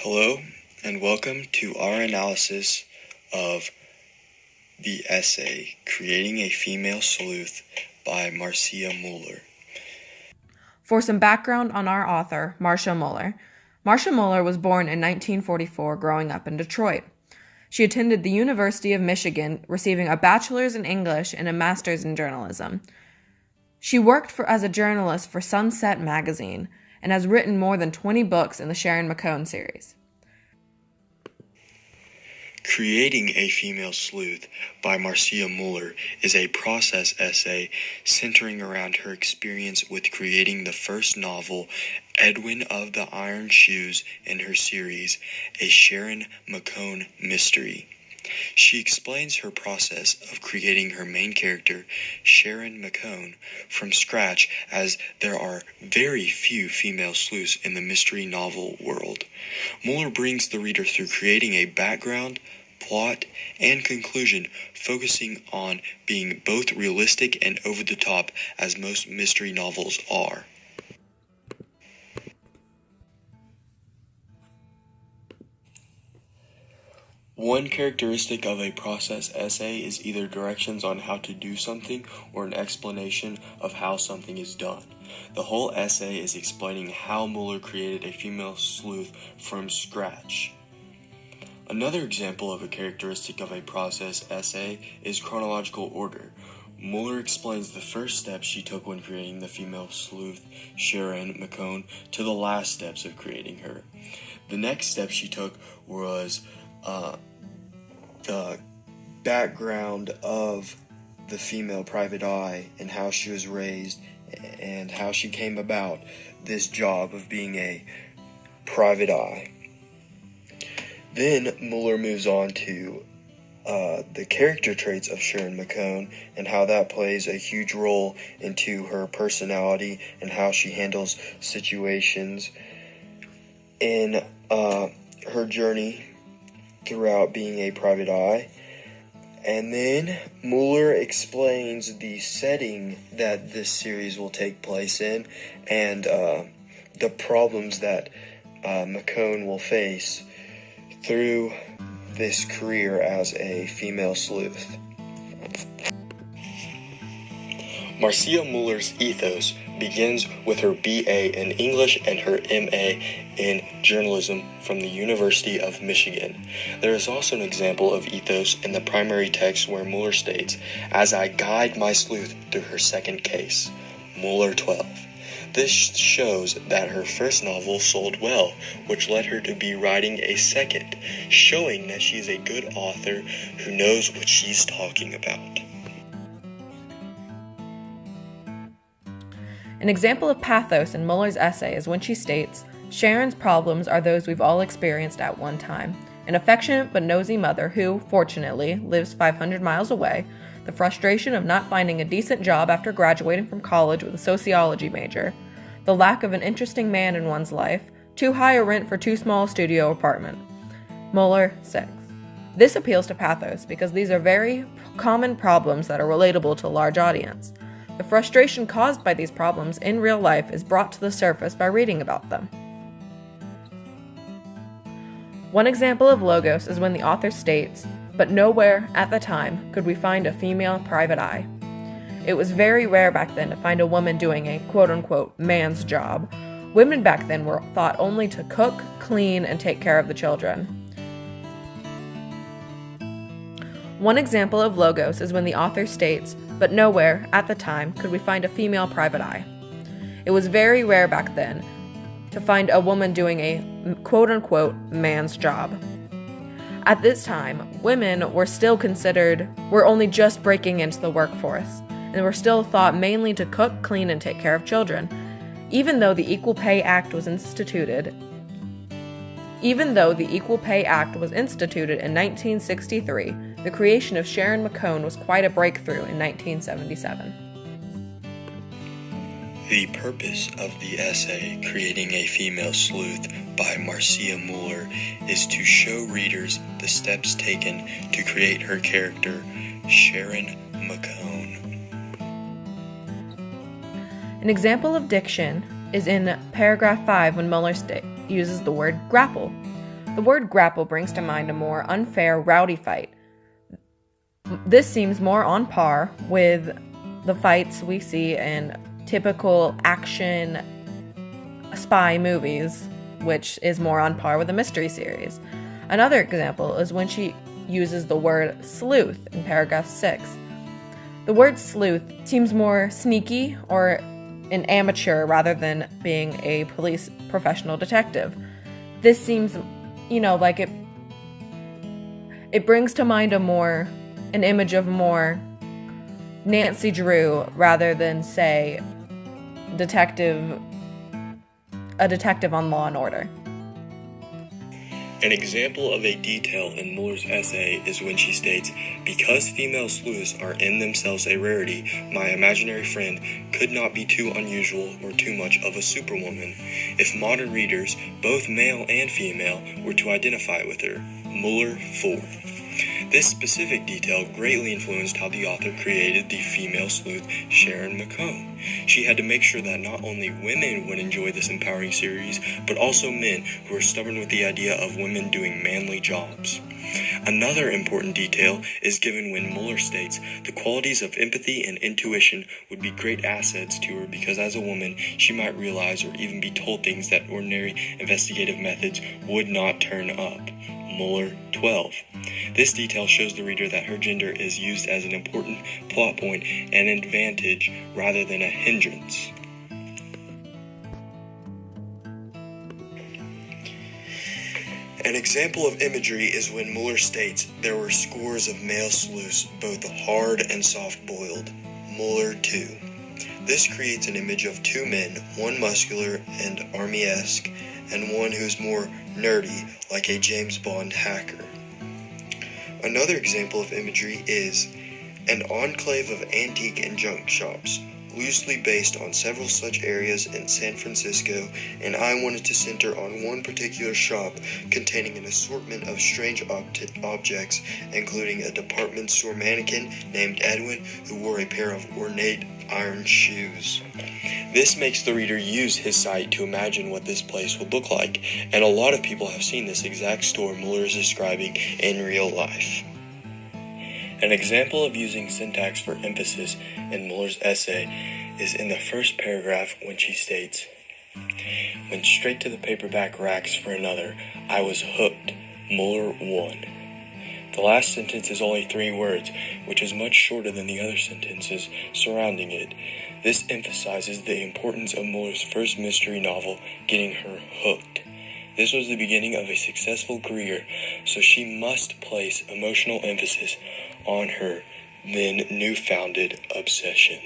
Hello, and welcome to our analysis of the essay, Creating a Female Sleuth by Marcia Muller. For some background on our author, Marcia Muller. Marcia Muller was born in 1944, growing up in Detroit. She attended the University of Michigan, receiving a bachelor's in English and a master's in journalism. She worked as a journalist for Sunset Magazine and has written more than 20 books in the Sharon McCone series. Creating a Female Sleuth by Marcia Muller is a process essay centering around her experience with creating the first novel, Edwin of the Iron Shoes, in her series, A Sharon McCone Mystery. She explains her process of creating her main character, Sharon McCone, from scratch, as there are very few female sleuths in the mystery novel world. Muller brings the reader through creating a background, plot, and conclusion, focusing on being both realistic and over the top, as most mystery novels are. One characteristic of a process essay is either directions on how to do something or an explanation of how something is done. The whole essay is explaining how Muller created a female sleuth from scratch. Another example of a characteristic of a process essay is chronological order. Muller explains the first steps she took when creating the female sleuth, Sharon McCone, to the last steps of creating her. The next step she took was the background of the female private eye and how she was raised and how she came about this job of being a private eye. Then Muller moves on to the character traits of Sharon McCone and how that plays a huge role into her personality and how she handles situations in her journey throughout being a private eye. And then Muller explains the setting that this series will take place in and the problems that McCone will face through this career as a female sleuth. Marcia Muller's ethos begins with her BA in English and her MA in journalism from the University of Michigan. There is also an example of ethos in the primary text where Muller states, "As I guide my sleuth through her second case." Muller 12. This shows that her first novel sold well, which led her to be writing a second, showing that she is a good author who knows what she's talking about. An example of pathos in Muller's essay is when she states, "Sharon's problems are those we've all experienced at one time. An affectionate but nosy mother who, fortunately, lives 500 miles away, the frustration of not finding a decent job after graduating from college with a sociology major, the lack of an interesting man in one's life, too high a rent for too small a studio apartment." Muller 6. This appeals to pathos because these are very common problems that are relatable to a large audience. The frustration caused by these problems in real life is brought to the surface by reading about them. One example of logos is when the author states, "But nowhere, at the time, could we find a female private eye." It was very rare back then to find a woman doing a quote-unquote man's job. Women back then were thought only to cook, clean, and take care of the children. One example of logos is when the author states, "But nowhere, at the time, could we find a female private eye." It was very rare back then to find a woman doing a quote-unquote man's job. At this time, women were only just breaking into the workforce, and were still thought mainly to cook, clean, and take care of children. Even though the Equal Pay Act was instituted in 1963, the creation of Sharon McCone was quite a breakthrough in 1977. The purpose of the essay, Creating a Female Sleuth by Marcia Muller, is to show readers the steps taken to create her character, Sharon McCone. An example of diction is in paragraph 5 when Muller uses the word grapple. The word grapple brings to mind a more unfair, rowdy fight. This seems more on par with the fights we see in typical action spy movies, which is more on par with a mystery series. Another example is when she uses the word sleuth in paragraph 6. The word sleuth seems more sneaky or an amateur rather than being a police professional detective. This seems, like it brings to mind an image of more Nancy Drew rather than, say, a detective on Law and Order. An example of a detail in Muller's essay is when she states, "Because female sleuths are in themselves a rarity, my imaginary friend could not be too unusual or too much of a superwoman. If modern readers, both male and female, were to identify with her." Muller 4. This specific detail greatly influenced how the author created the female sleuth Sharon McComb. She had to make sure that not only women would enjoy this empowering series, but also men who were stubborn with the idea of women doing manly jobs. Another important detail is given when Muller states the qualities of empathy and intuition would be great assets to her because as a woman she might realize or even be told things that ordinary investigative methods would not turn up. Muller 12. This detail shows the reader that her gender is used as an important plot point and advantage rather than a hindrance. An example of imagery is when Muller states there were scores of male sleuths, both hard and soft-boiled. Muller 2. This creates an image of two men, one muscular and army-esque, and one who's more nerdy, like a James Bond hacker. Another example of imagery is an enclave of antique and junk shops, loosely based on several such areas in San Francisco, and I wanted to center on one particular shop containing an assortment of strange objects, including a department store mannequin named Edwin who wore a pair of ornate iron shoes. This makes the reader use his sight to imagine what this place would look like, and a lot of people have seen this exact store Muller is describing in real life. An example of using syntax for emphasis in Muller's essay is in the first paragraph when she states, "Went straight to the paperback racks for another. I was hooked." Muller 1. The last sentence is only 3 words, which is much shorter than the other sentences surrounding it. This emphasizes the importance of Muller's first mystery novel getting her hooked. This was the beginning of a successful career, so she must place emotional emphasis on her then newfounded obsession.